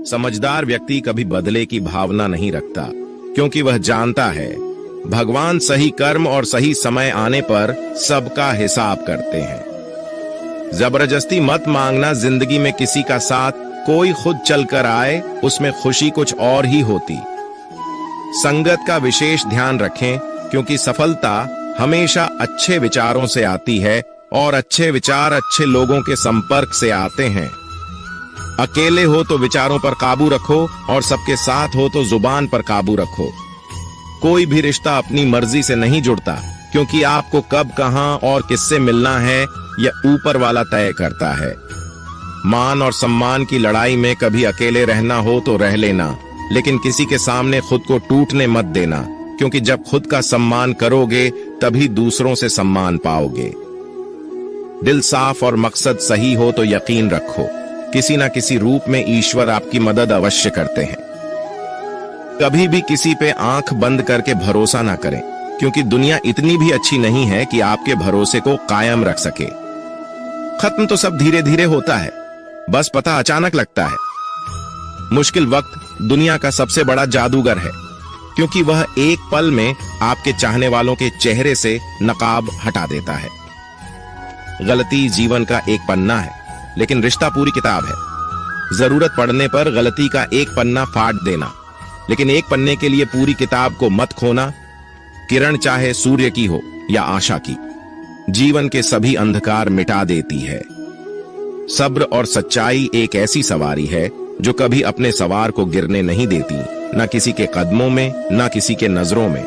समझदार व्यक्ति कभी बदले की भावना नहीं रखता, क्योंकि वह जानता है भगवान सही कर्म और सही समय आने पर सबका हिसाब करते हैं। जबरदस्ती मत मांगना जिंदगी में किसी का साथ, कोई खुद चलकर आए उसमें खुशी कुछ और ही होती। संगत का विशेष ध्यान रखें, क्योंकि सफलता हमेशा अच्छे विचारों से आती है और अच्छे विचार अच्छे लोगों के संपर्क से आते हैं। अकेले हो तो विचारों पर काबू रखो और सबके साथ हो तो जुबान पर काबू रखो। कोई भी रिश्ता अपनी मर्जी से नहीं जुड़ता, क्योंकि आपको कब, कहां और किससे मिलना है यह ऊपर वाला तय करता है। मान और सम्मान की लड़ाई में कभी अकेले रहना हो तो रह लेना, लेकिन किसी के सामने खुद को टूटने मत देना, क्योंकि जब खुद का सम्मान करोगे तभी दूसरों से सम्मान पाओगे। दिल साफ और मकसद सही हो तो यकीन रखो, किसी ना किसी रूप में ईश्वर आपकी मदद अवश्य करते हैं। कभी भी किसी पे आंख बंद करके भरोसा ना करें, क्योंकि दुनिया इतनी भी अच्छी नहीं है कि आपके भरोसे को कायम रख सके। खत्म तो सब धीरे धीरे होता है, बस पता अचानक लगता है। मुश्किल वक्त दुनिया का सबसे बड़ा जादूगर है, क्योंकि वह एक पल में आपके चाहने वालों के चेहरे से नकाब हटा देता है। गलती जीवन का एक पन्ना है, लेकिन रिश्ता पूरी किताब है। जरूरत पड़ने पर गलती का एक पन्ना फाड़ देना, लेकिन एक पन्ने के लिए पूरी किताब को मत खोना। किरण चाहे सूर्य की हो या आशा की, जीवन के सभी अंधकार मिटा देती है। सब्र और सच्चाई एक ऐसी सवारी है जो कभी अपने सवार को गिरने नहीं देती, ना किसी के कदमों में, ना किसी के नजरों में।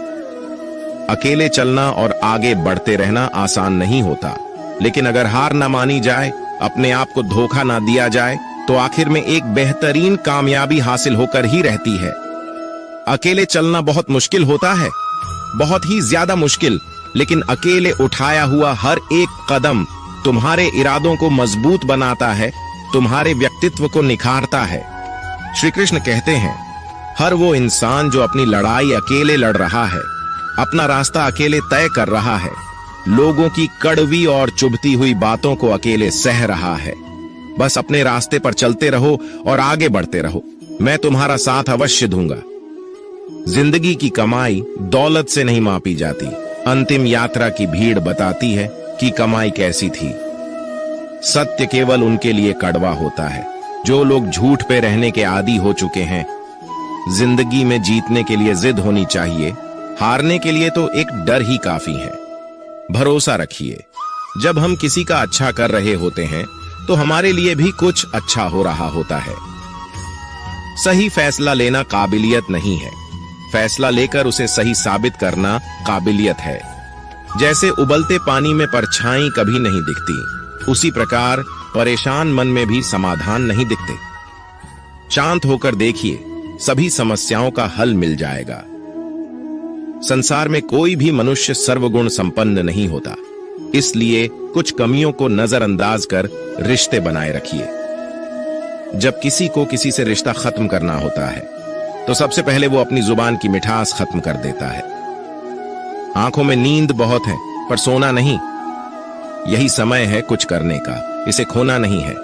अकेले चलना और आगे बढ़ते रहना आसान नहीं होता, लेकिन अगर हार ना मानी जाए, अपने आप को धोखा ना दिया जाए, तो आखिर में एक बेहतरीन कामयाबी हासिल होकर ही रहती है। अकेले चलना बहुत मुश्किल होता है, बहुत ही ज्यादा मुश्किल, लेकिन अकेले उठाया हुआ हर एक कदम तुम्हारे इरादों को मजबूत बनाता है, तुम्हारे व्यक्तित्व को निखारता है। श्री कृष्ण कहते हैं, हर वो इंसान जो अपनी लड़ाई अकेले लड़ रहा है, अपना रास्ता अकेले तय कर रहा है, लोगों की कड़वी और चुभती हुई बातों को अकेले सह रहा है। बस अपने रास्ते पर चलते रहो और आगे बढ़ते रहो, मैं तुम्हारा साथ अवश्य दूंगा। जिंदगी की कमाई दौलत से नहीं मापी जाती, अंतिम यात्रा की भीड़ बताती है कि कमाई कैसी थी। सत्य केवल उनके लिए कड़वा होता है जो लोग झूठ पे रहने के आदी हो चुके हैं। जिंदगी में जीतने के लिए जिद होनी चाहिए, हारने के लिए तो एक डर ही काफी है। भरोसा रखिए, जब हम किसी का अच्छा कर रहे होते हैं तो हमारे लिए भी कुछ अच्छा हो रहा होता है। सही फैसला लेना काबिलियत नहीं है, फैसला लेकर उसे सही साबित करना काबिलियत है। जैसे उबलते पानी में परछाई कभी नहीं दिखती, उसी प्रकार परेशान मन में भी समाधान नहीं दिखते। शांत होकर देखिए, सभी समस्याओं का हल मिल जाएगा। संसार में कोई भी मनुष्य सर्वगुण संपन्न नहीं होता, इसलिए कुछ कमियों को नजरअंदाज कर रिश्ते बनाए रखिए। जब किसी को किसी से रिश्ता खत्म करना होता है तो सबसे पहले वो अपनी जुबान की मिठास खत्म कर देता है। आंखों में नींद बहुत है पर सोना नहीं, यही समय है कुछ करने का, इसे खोना नहीं है।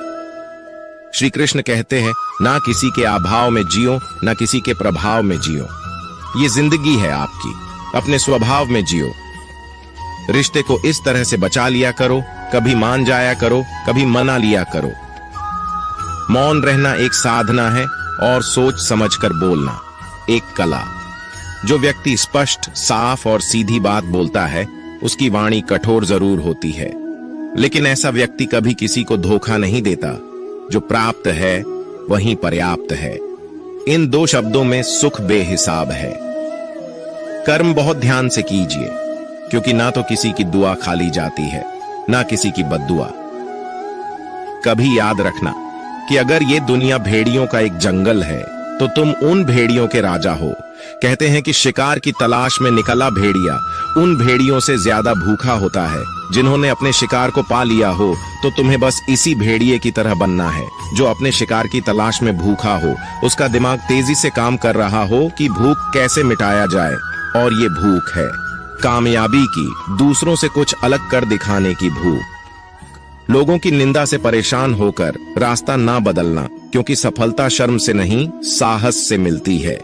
श्री कृष्ण कहते हैं, ना किसी के अभाव में जियो, ना किसी के प्रभाव में जियो। ये जिंदगी है आपकी, अपने स्वभाव में जियो। रिश्ते को इस तरह से बचा लिया करो, कभी मान जाया करो, कभी मना लिया करो। मौन रहना एक साधना है और सोच समझकर बोलना एक कला। जो व्यक्ति स्पष्ट, साफ और सीधी बात बोलता है, उसकी वाणी कठोर जरूर होती है, लेकिन ऐसा व्यक्ति कभी किसी को धोखा नहीं देता। जो प्राप्त है वही पर्याप्त है। इन दो शब्दों में सुख बेहिसाब है। कर्म बहुत ध्यान से कीजिए, क्योंकि ना तो किसी की दुआ खाली जाती है, ना किसी की बद्दुआ। कभी याद रखना कि अगर ये दुनिया भेड़ियों का एक जंगल है तो तुम उन भेड़ियों के राजा हो। कहते हैं कि शिकार की तलाश में निकला भेड़िया उन भेड़ियों से ज्यादा भूखा होता है जिन्होंने अपने शिकार को पा लिया हो। तो तुम्हें बस इसी भेड़िए की तरह बनना है जो अपने शिकार की तलाश में भूखा हो। उसका दिमाग तेजी से काम कर रहा हो कि भूख कैसे मिटाया जाए, और ये भूख है कामयाबी की, दूसरों से कुछ अलग कर दिखाने की भूख। लोगों की निंदा से परेशान होकर रास्ता ना बदलना, क्योंकि सफलता शर्म से नहीं, साहस से मिलती है।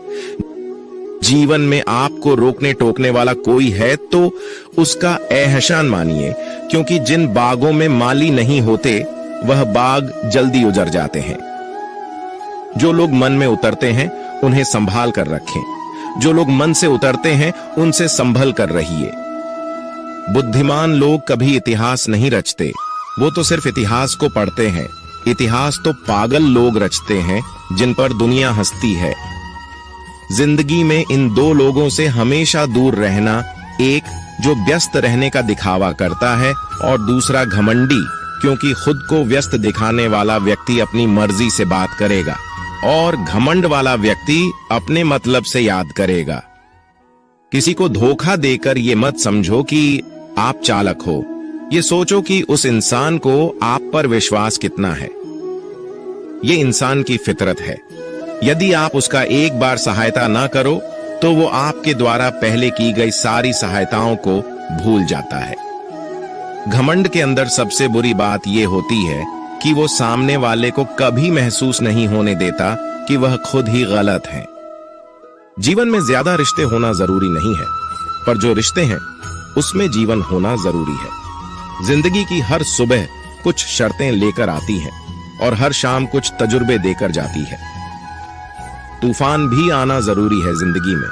जीवन में आपको रोकने टोकने वाला कोई है तो उसका एहसान मानिए, क्योंकि जिन बागों में माली नहीं होते वह बाग जल्दी उजड़ जाते हैं। जो लोग मन में उतरते हैं उन्हें संभाल कर रखें, जो लोग मन से उतरते हैं उनसे संभल कर रहिए। बुद्धिमान लोग कभी इतिहास नहीं रचते, वो तो सिर्फ इतिहास को पढ़ते हैं। इतिहास तो पागल लोग रचते हैं जिन पर दुनिया हंसती है। जिंदगी में इन दो लोगों से हमेशा दूर रहना, एक जो व्यस्त रहने का दिखावा करता है और दूसरा घमंडी, क्योंकि खुद को व्यस्त दिखाने वाला व्यक्ति अपनी मर्जी से बात करेगा और घमंड वाला व्यक्ति अपने मतलब से याद करेगा। किसी को धोखा देकर ये मत समझो कि आप चालाक हो, ये सोचो कि उस इंसान को आप पर विश्वास कितना है। ये इंसान की फितरत है। यदि आप उसका एक बार सहायता ना करो तो वो आपके द्वारा पहले की गई सारी सहायताओं को भूल जाता है। घमंड के अंदर सबसे बुरी बात यह होती है कि वो सामने वाले को कभी महसूस नहीं होने देता कि वह खुद ही गलत है। जीवन में ज्यादा रिश्ते होना जरूरी नहीं है, पर जो रिश्ते हैं उसमें जीवन होना जरूरी है। जिंदगी की हर सुबह कुछ शर्तें लेकर आती है और हर शाम कुछ तजुर्बे देकर जाती है। तूफान भी आना जरूरी है जिंदगी में,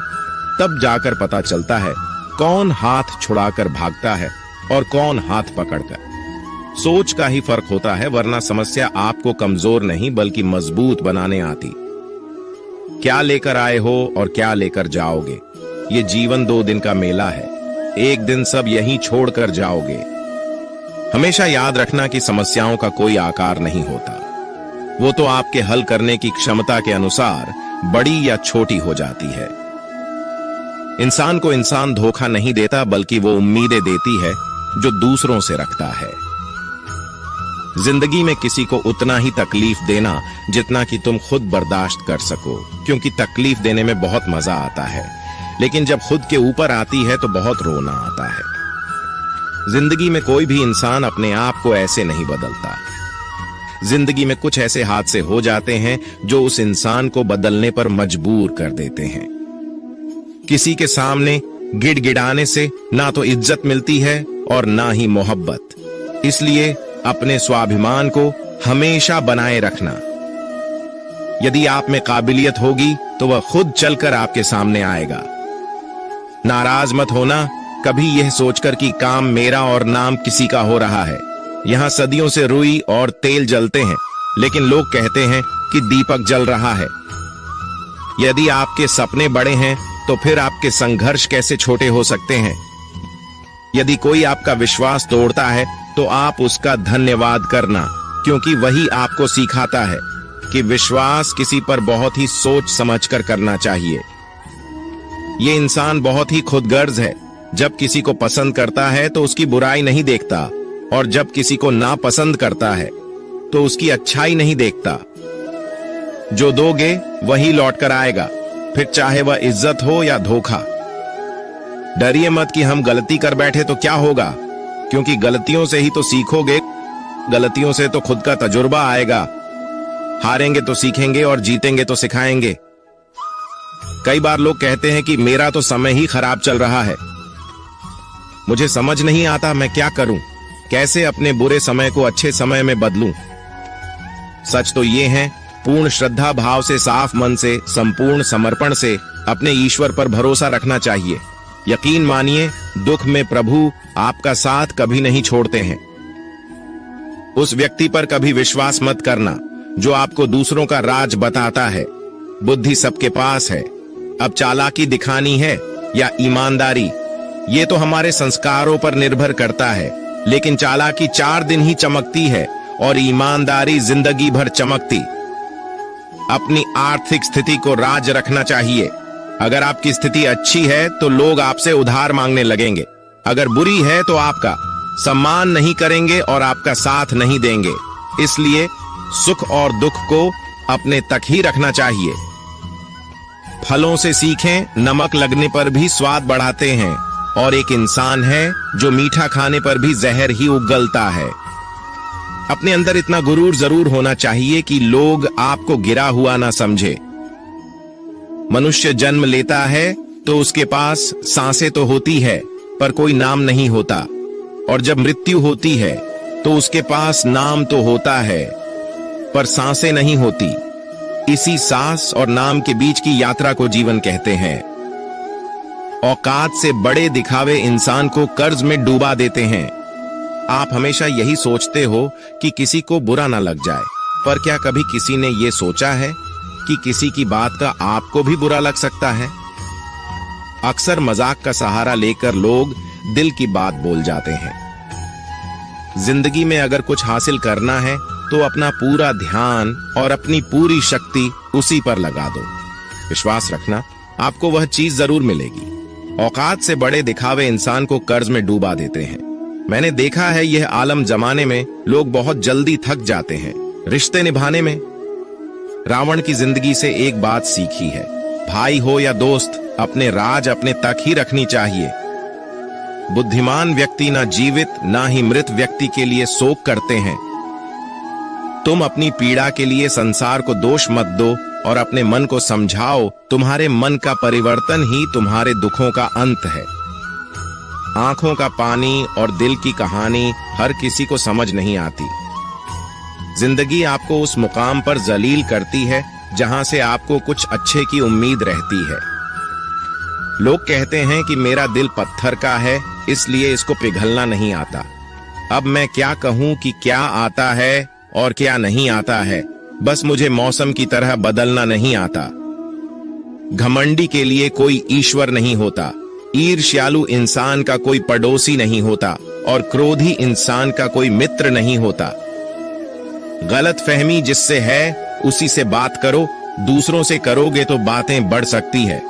तब जाकर पता चलता है कौन हाथ छुड़ाकर भागता है और कौन हाथ पकड़कर। सोच का ही फर्क होता है, वरना समस्या आपको कमजोर नहीं बल्कि मजबूत बनाने आती। क्या लेकर आए हो और क्या लेकर जाओगे, ये जीवन 2 दिन का मेला है। एक दिन सब यहीं छोड़कर जाओगे। हमेशा याद रखना कि समस्याओं का कोई आकार नहीं होता, वो तो आपके हल करने की क्षमता के अनुसार बड़ी या छोटी हो जाती है। इंसान को इंसान धोखा नहीं देता, बल्कि वो उम्मीदें देती है जो दूसरों से रखता है। जिंदगी में किसी को उतना ही तकलीफ देना जितना कि तुम खुद बर्दाश्त कर सको, क्योंकि तकलीफ देने में बहुत मजा आता है, लेकिन जब खुद के ऊपर आती है तो बहुत रोना आता है। जिंदगी में कोई भी इंसान अपने आप को ऐसे नहीं बदलता। जिंदगी में कुछ ऐसे हादसे हो जाते हैं जो उस इंसान को बदलने पर मजबूर कर देते हैं। किसी के सामने गिड़गिड़ाने से ना तो इज्जत मिलती है और ना ही मोहब्बत। इसलिए अपने स्वाभिमान को हमेशा बनाए रखना। यदि आप में काबिलियत होगी तो वह खुद चलकर आपके सामने आएगा। नाराज मत होना कभी यह सोचकर कि काम मेरा और नाम किसी का हो रहा है। यहाँ सदियों से रुई और तेल जलते हैं, लेकिन लोग कहते हैं कि दीपक जल रहा है। यदि आपके सपने बड़े हैं तो फिर आपके संघर्ष कैसे छोटे हो सकते हैं। यदि कोई आपका विश्वास तोड़ता है तो आप उसका धन्यवाद करना, क्योंकि वही आपको सिखाता है कि विश्वास किसी पर बहुत ही सोच समझकर करना चाहिए। ये इंसान बहुत ही खुदगर्ज है। जब किसी को पसंद करता है तो उसकी बुराई नहीं देखता, और जब किसी को नापसंद करता है तो उसकी अच्छाई नहीं देखता। जो दोगे वही लौट कर आएगा, फिर चाहे वह इज्जत हो या धोखा। डरिए मत कि हम गलती कर बैठे तो क्या होगा, क्योंकि गलतियों से ही तो सीखोगे। गलतियों से तो खुद का तजुर्बा आएगा। हारेंगे तो सीखेंगे और जीतेंगे तो सिखाएंगे। कई बार लोग कहते हैं कि मेरा तो समय ही खराब चल रहा है। मुझे समझ नहीं आता मैं क्या करूं, कैसे अपने बुरे समय को अच्छे समय में बदलूं। सच तो ये है, पूर्ण श्रद्धा भाव से, साफ मन से, संपूर्ण समर्पण से अपने ईश्वर पर भरोसा रखना चाहिए। यकीन मानिए, दुख में प्रभु आपका साथ कभी नहीं छोड़ते हैं। उस व्यक्ति पर कभी विश्वास मत करना जो आपको दूसरों का राज बताता है। बुद्धि सबके पास है, अब चालाकी दिखानी है या ईमानदारी, ये तो हमारे संस्कारों पर निर्भर करता है। लेकिन चालाकी 4 दिन ही चमकती है और ईमानदारी जिंदगी भर चमकती। अपनी आर्थिक स्थिति को राज रखना चाहिए। अगर आपकी स्थिति अच्छी है तो लोग आपसे उधार मांगने लगेंगे, अगर बुरी है तो आपका सम्मान नहीं करेंगे और आपका साथ नहीं देंगे। इसलिए सुख और दुख को अपने तक ही रखना चाहिए। फलों से सीखें, नमक लगने पर भी स्वाद बढ़ाते हैं, और एक इंसान है जो मीठा खाने पर भी जहर ही उगलता है। अपने अंदर इतना गुरूर जरूर होना चाहिए कि लोग आपको गिरा हुआ ना समझे। मनुष्य जन्म लेता है तो उसके पास सांसें तो होती है पर कोई नाम नहीं होता, और जब मृत्यु होती है तो उसके पास नाम तो होता है पर सांसें नहीं होती। इसी सांस और नाम के बीच की यात्रा को जीवन कहते हैं। औकात से बड़े दिखावे इंसान को कर्ज में डूबा देते हैं। आप हमेशा यही सोचते हो कि किसी को बुरा ना लग जाए, पर क्या कभी किसी ने यह सोचा है कि किसी की बात का आपको भी बुरा लग सकता है? अक्सर मजाक का सहारा लेकर लोग दिल की बात बोल जाते हैं। जिंदगी में अगर कुछ हासिल करना है तो अपना पूरा ध्यान और अपनी पूरी शक्ति उसी पर लगा दो। विश्वास रखना, आपको वह चीज जरूर मिलेगी। औकात से बड़े दिखावे इंसान को कर्ज में डूबा देते हैं। मैंने देखा है यह आलम जमाने में लोग बहुत जल्दी थक जाते हैं रिश्ते निभाने में। रावण की जिंदगी से एक बात सीखी है, भाई हो या दोस्त, अपने राज अपने तक ही रखनी चाहिए। बुद्धिमान व्यक्ति ना जीवित ना ही मृत व्यक्ति के लिए शोक करते हैं। तुम अपनी पीड़ा के लिए संसार को दोष मत दो और अपने मन को समझाओ, तुम्हारे मन का परिवर्तन ही तुम्हारे दुखों का अंत है। आंखों का पानी और दिल की कहानी हर किसी को समझ नहीं आती। जिंदगी आपको उस मुकाम पर जलील करती है जहां से आपको कुछ अच्छे की उम्मीद रहती है। लोग कहते हैं कि मेरा दिल पत्थर का है इसलिए इसको पिघलना नहीं आता। अब मैं क्या कहूं कि क्या आता है और क्या नहीं आता है, बस मुझे मौसम की तरह बदलना नहीं आता। घमंडी के लिए कोई ईश्वर नहीं होता, ईर्ष्यालु इंसान का कोई पड़ोसी नहीं होता और क्रोधी इंसान का कोई मित्र नहीं होता। गलतफहमी जिससे है उसी से बात करो, दूसरों से करोगे तो बातें बढ़ सकती है।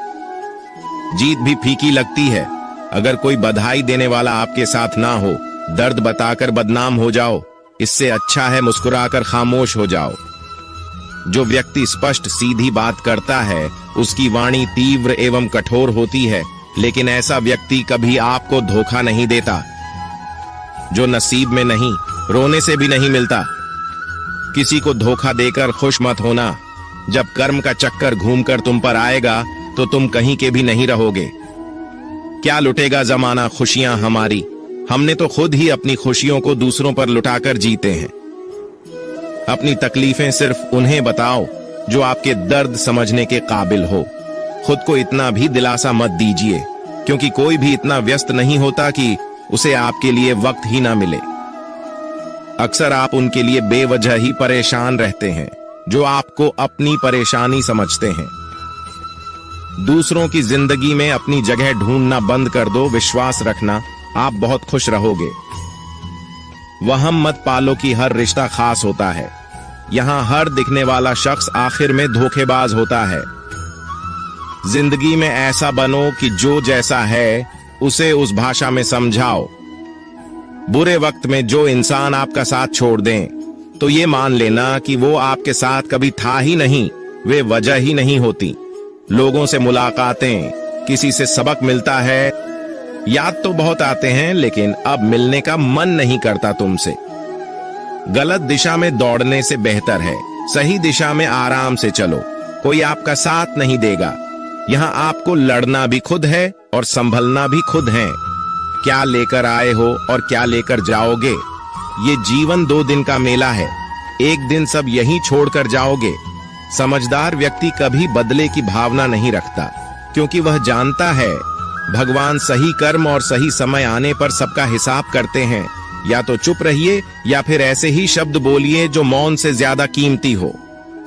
जीत भी फीकी लगती है अगर कोई बधाई देने वाला आपके साथ ना हो। दर्द बताकर बदनाम हो जाओ, इससे अच्छा है मुस्कुराकर खामोश हो जाओ। जो व्यक्ति स्पष्ट सीधी बात करता है उसकी वाणी तीव्र एवं कठोर होती है, लेकिन ऐसा व्यक्ति कभी आपको धोखा नहीं देता। जो नसीब में नहीं, रोने से भी नहीं मिलता। किसी को धोखा देकर खुश मत होना। जब कर्म का चक्कर घूमकर तुम पर आएगा तो तुम कहीं के भी नहीं रहोगे। क्या लुटेगा जमाना खुशियां हमारी, हमने तो खुद ही अपनी खुशियों को दूसरों पर लुटाकर जीते हैं। अपनी तकलीफें सिर्फ उन्हें बताओ जो आपके दर्द समझने के काबिल हो। खुद को इतना भी दिलासा मत दीजिए, क्योंकि कोई भी इतना व्यस्त नहीं होता कि उसे आपके लिए वक्त ही ना मिले। अक्सर आप उनके लिए बेवजह ही परेशान रहते हैं जो आपको अपनी परेशानी समझते हैं। दूसरों की जिंदगी में अपनी जगह ढूंढना बंद कर दो। विश्वास रखना, आप बहुत खुश रहोगे। वहम मत पालो कि हर रिश्ता खास होता है। यहां हर दिखने वाला शख्स आखिर में धोखेबाज होता है। जिंदगी में ऐसा बनो कि जो जैसा है उसे उस भाषा में समझाओ। बुरे वक्त में जो इंसान आपका साथ छोड़ दें तो ये मान लेना कि वो आपके साथ कभी था ही नहीं, वे वजह ही नहीं होती। लोगों से मुलाकातें, किसी से सबक मिलता है, याद तो बहुत आते हैं लेकिन अब मिलने का मन नहीं करता तुमसे। गलत दिशा में दौड़ने से बेहतर है सही दिशा में आराम से चलो। कोई आपका साथ नहीं देगा। यहाँ आपको लड़ना भी खुद है और संभलना भी खुद है। क्या लेकर आए हो और क्या लेकर जाओगे, ये जीवन 2 दिन का मेला है। एक दिन सब यहीं छोड़कर जाओगे। समझदार व्यक्ति कभी बदले की भावना नहीं रखता, क्योंकि वह जानता है भगवान सही कर्म और सही समय आने पर सबका हिसाब करते हैं। या तो चुप रहिए या फिर ऐसे ही शब्द बोलिए जो मौन से ज्यादा कीमती हो।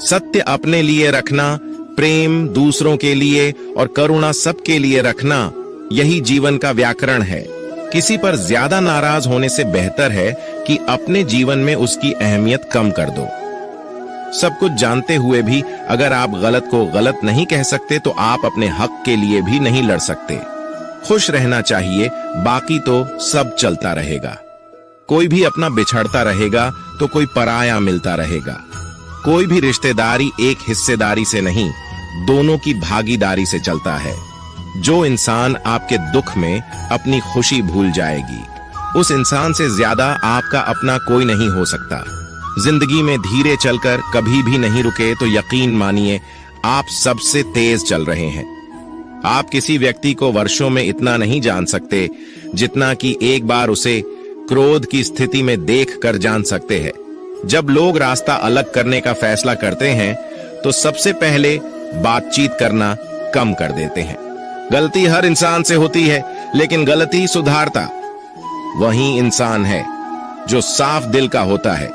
सत्य अपने लिए रखना, प्रेम दूसरों के लिए और करुणा सबके लिए रखना, यही जीवन का व्याकरण है। किसी पर ज्यादा नाराज होने से बेहतर है कि अपने जीवन में उसकी अहमियत कम कर दो। सब कुछ जानते हुए भी अगर आप गलत को गलत नहीं कह सकते तो आप अपने हक के लिए भी नहीं लड़ सकते। खुश रहना चाहिए, बाकी तो सब चलता रहेगा। कोई भी अपना बिछड़ता रहेगा तो कोई पराया मिलता रहेगा। कोई भी रिश्तेदारी एक हिस्सेदारी से नहीं, दोनों की भागीदारी से चलता है। जो इंसान आपके दुख में अपनी खुशी भूल जाएगी, उस इंसान से ज्यादा आपका अपना कोई नहीं हो सकता। जिंदगी में धीरे चलकर कभी भी नहीं रुके तो यकीन मानिए आप सबसे तेज चल रहे हैं। आप किसी व्यक्ति को वर्षों में इतना नहीं जान सकते जितना कि एक बार उसे क्रोध की स्थिति में देखकर जान सकते हैं। जब लोग रास्ता अलग करने का फैसला करते हैं तो सबसे पहले बातचीत करना कम कर देते हैं। गलती हर इंसान से होती है, लेकिन गलती सुधारता वही इंसान है जो साफ दिल का होता है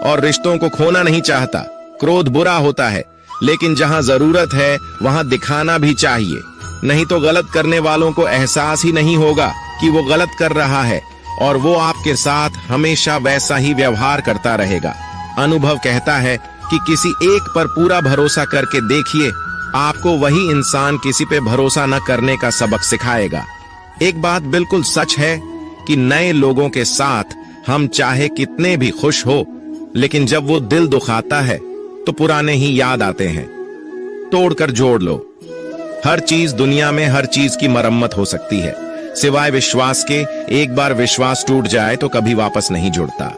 और रिश्तों को खोना नहीं चाहता। क्रोध बुरा होता है, लेकिन जहां जरूरत है वहां दिखाना भी चाहिए, नहीं तो गलत करने वालों को एहसास ही नहीं होगा कि वो गलत कर रहा है और वो आपके साथ हमेशा वैसा ही व्यवहार करता रहेगा। अनुभव कहता है कि किसी एक पर पूरा भरोसा करके देखिए, आपको वही इंसान किसी पे भरोसा न करने का सबक सिखाएगा। एक बात बिल्कुल सच है कि नए लोगों के साथ हम चाहे कितने भी खुश हो, लेकिन जब वो दिल दुखाता है तो पुराने ही याद आते हैं। तोड़कर जोड़ लो। हर चीज दुनिया में हर चीज की मरम्मत हो सकती है, सिवाय विश्वास के। एक बार विश्वास टूट जाए तो कभी वापस नहीं जुड़ता।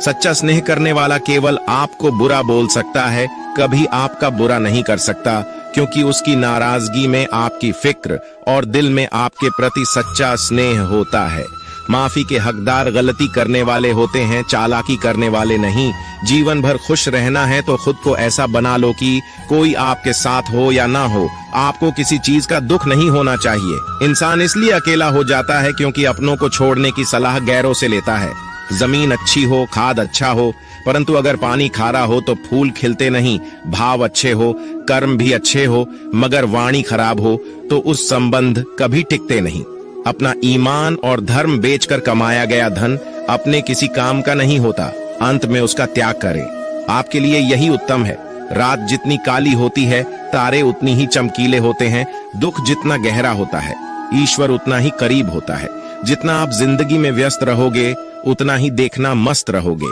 सच्चा स्नेह करने वाला केवल आपको बुरा बोल सकता है, कभी आपका बुरा नहीं कर सकता, क्योंकि उसकी नाराजगी में आपकी फिक्र और दिल में आपके प्रति सच्चा स्नेह होता है। माफी के हकदार गलती करने वाले होते हैं, चालाकी करने वाले नहीं। जीवन भर खुश रहना है तो खुद को ऐसा बना लो कि कोई आपके साथ हो या ना हो, आपको किसी चीज का दुख नहीं होना चाहिए। इंसान इसलिए अकेला हो जाता है क्योंकि अपनों को छोड़ने की सलाह गैरों से लेता है। जमीन अच्छी हो, खाद अच्छा हो, परंतु अगर पानी खारा हो तो फूल खिलते नहीं। भाव अच्छे हो, कर्म भी अच्छे हो, मगर वाणी खराब हो तो उस संबंध कभी टिकते नहीं। अपना ईमान और धर्म बेचकर कमाया गया धन अपने किसी काम का नहीं होता, अंत में उसका त्याग करें। आपके लिए यही उत्तम है। रात जितनी काली होती है, तारे उतनी ही चमकीले होते हैं। दुख जितना गहरा होता है, ईश्वर उतना ही करीब होता है। जितना आप जिंदगी में व्यस्त रहोगे, उतना ही देखना मस्त रहोगे।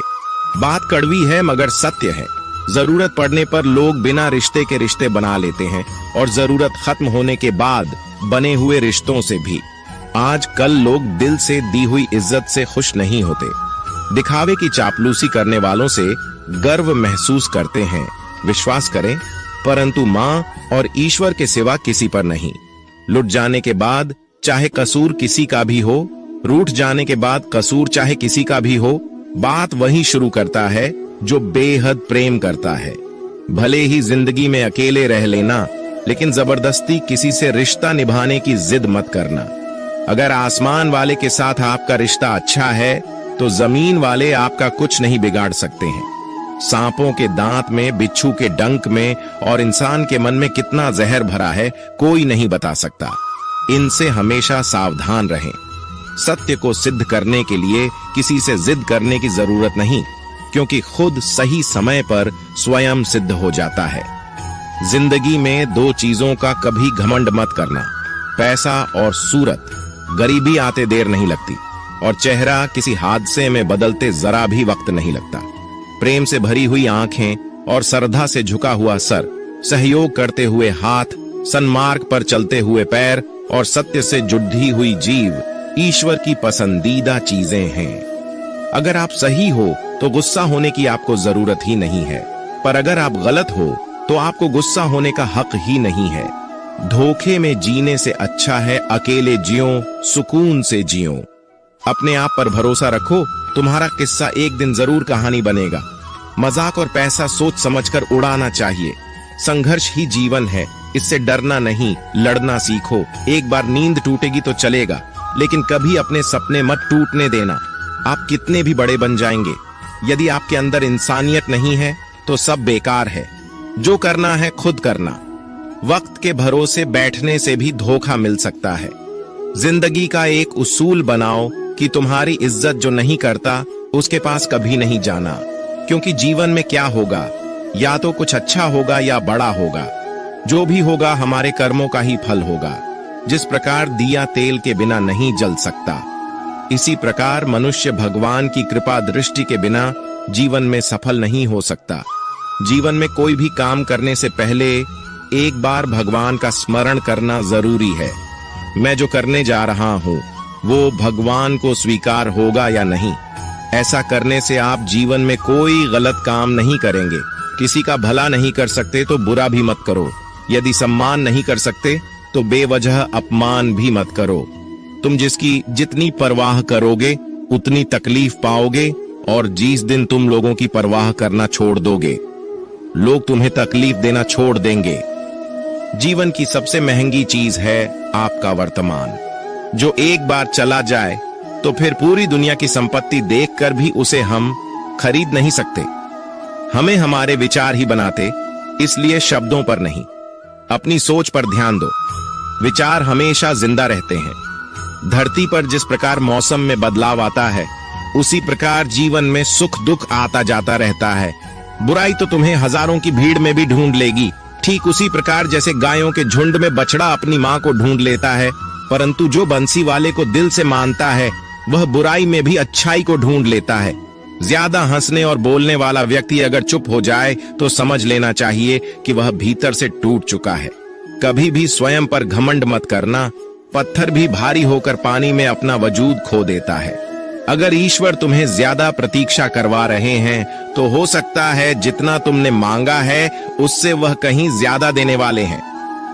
बात कड़वी है मगर सत्य है। जरूरत पड़ने पर लोग बिना रिश्ते के रिश्ते बना लेते हैं, और जरूरत खत्म होने के बाद बने हुए रिश्तों से भी। आज कल लोग दिल से दी हुई इज्जत से खुश नहीं होते। दिखावे की चापलूसी करने वालों से गर्व महसूस करते हैं। विश्वास करें, परंतु माँ और ईश्वर के सिवा किसी पर नहीं। लुट जाने के बाद चाहे कसूर किसी का भी हो, रूठ जाने के बाद कसूर चाहे किसी का भी हो, बात वही शुरू करता है जो बेहद प्रेम करता है। भले ही जिंदगी में अकेले रह लेना, लेकिन जबरदस्ती किसी से रिश्ता निभाने की जिद मत करना। अगर आसमान वाले के साथ आपका रिश्ता अच्छा है तो जमीन वाले आपका कुछ नहीं बिगाड़ सकते हैं। सांपों के दांत में, बिच्छू के डंक में और इंसान के मन में कितना जहर भरा है, कोई नहीं बता सकता। इनसे हमेशा सावधान रहें। सत्य को सिद्ध करने के लिए किसी से जिद करने की जरूरत नहीं, क्योंकि खुद सही समय पर स्वयं सिद्ध हो जाता है। जिंदगी में दो चीजों का कभी घमंड मत करना, पैसा और सूरत। गरीबी आते देर नहीं लगती, और चेहरा किसी हादसे में बदलते जरा भी वक्त नहीं लगता। प्रेम से भरी हुई आंखें और श्रद्धा से झुका हुआ सर, सहयोग करते हुए हाथ, सन्मार्ग पर चलते हुए पैर और सत्य से जुड़ी हुई जीव ईश्वर की पसंदीदा चीजें हैं। अगर आप सही हो तो गुस्सा होने की आपको जरूरत ही नहीं है, पर अगर आप गलत हो तो आपको गुस्सा होने का हक ही नहीं है। धोखे में जीने से अच्छा है अकेले जियो, सुकून से जियो। अपने आप पर भरोसा रखो, तुम्हारा किस्सा एक दिन जरूर कहानी बनेगा। मजाक और पैसा सोच समझकर उड़ाना चाहिए। संघर्ष ही जीवन है, इससे डरना नहीं, लड़ना सीखो। एक बार नींद टूटेगी तो चलेगा, लेकिन कभी अपने सपने मत टूटने देना। आप कितने भी बड़े बन जाएंगे, यदि आपके अंदर इंसानियत नहीं है तो सब बेकार है। जो करना है खुद करना। वक्त के भरोसे बैठने से भी धोखा मिल सकता है। जिंदगी का एक उसूल बनाओ कि तुम्हारी इज्जत जो नहीं करता उसके पास कभी नहीं जाना, क्योंकि जीवन में क्या होगा, या तो कुछ अच्छा होगा या बड़ा होगा। जो भी होगा हमारे कर्मों का ही फल होगा। जिस प्रकार दिया तेल के बिना नहीं जल सकता, इसी प्रकार मनुष्य भगवान की कृपा दृष्टि के बिना जीवन में सफल नहीं हो सकता। जीवन में कोई भी काम करने से पहले एक बार भगवान का स्मरण करना जरूरी है। मैं जो करने जा रहा हूं वो भगवान को स्वीकार होगा या नहीं। ऐसा करने से आप जीवन में कोई गलत काम नहीं करेंगे। किसी का भला नहीं कर सकते तो बुरा भी मत करो। यदि सम्मान नहीं कर सकते तो बेवजह अपमान भी मत करो। तुम जिसकी जितनी परवाह करोगे उतनी तकलीफ पाओगे, और जिस दिन तुम लोगों की परवाह करना छोड़ दोगे, लोग तुम्हें तकलीफ देना छोड़ देंगे। जीवन की सबसे महंगी चीज है आपका वर्तमान, जो एक बार चला जाए तो फिर पूरी दुनिया की संपत्ति देखकर भी उसे हम खरीद नहीं सकते। हमें हमारे विचार ही बनाते, इसलिए शब्दों पर नहीं, अपनी सोच पर ध्यान दो। विचार हमेशा जिंदा रहते हैं। धरती पर जिस प्रकार मौसम में बदलाव आता है, उसी प्रकार जीवन में सुख दुख आता जाता रहता है। बुराई तो तुम्हें हजारों की भीड़ में भी ढूंढ लेगी, ठीक उसी प्रकार जैसे गायों के झुंड में बछड़ा अपनी मां को ढूंढ लेता है। परंतु जो बंसी वाले को दिल से मानता है, वह बुराई में भी अच्छाई को ढूंढ लेता है। ज्यादा हंसने और बोलने वाला व्यक्ति अगर चुप हो जाए तो समझ लेना चाहिए कि वह भीतर से टूट चुका है। कभी भी स्वयं पर घमंड मत करना। पत्थर भी भारी होकर पानी में अपना वजूद खो देता है। अगर ईश्वर तुम्हें ज्यादा प्रतीक्षा करवा रहे हैं तो हो सकता है जितना तुमने मांगा है उससे वह कहीं ज्यादा देने वाले हैं।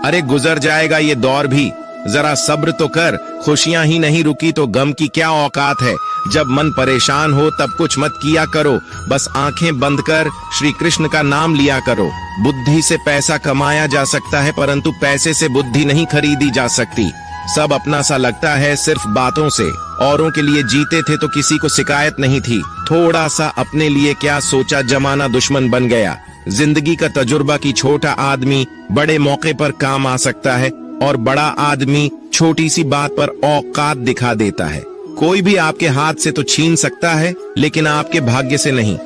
अरे गुजर जाएगा ये दौर भी, जरा सब्र तो कर। खुशियां ही नहीं रुकी तो गम की क्या औकात है। जब मन परेशान हो तब कुछ मत किया करो, बस आंखें बंद कर श्री कृष्ण का नाम लिया करो। बुद्धि से पैसा कमाया जा सकता है, परंतु पैसे से बुद्धि नहीं खरीदी जा सकती। सब अपना सा लगता है सिर्फ बातों से। औरों के लिए जीते थे तो किसी को शिकायत नहीं थी। थोड़ा सा अपने लिए क्या सोचा, जमाना दुश्मन बन गया। जिंदगी का तजुर्बा की छोटा आदमी बड़े मौके पर काम आ सकता है, और बड़ा आदमी छोटी सी बात पर औकात दिखा देता है। कोई भी आपके हाथ से तो छीन सकता है, लेकिन आपके भाग्य से नहीं।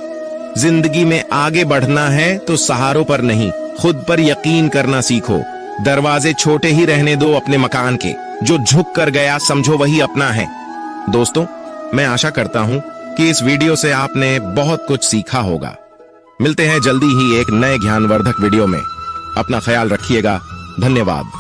जिंदगी में आगे बढ़ना है तो सहारों पर नहीं, खुद पर यकीन करना सीखो। दरवाजे छोटे ही रहने दो अपने मकान के। जो झुक कर गया समझो वही अपना है। दोस्तों, मैं आशा करता हूं कि इस वीडियो से आपने बहुत कुछ सीखा होगा। मिलते हैं जल्दी ही एक नए ज्ञानवर्धक वीडियो में। अपना ख्याल रखिएगा। धन्यवाद।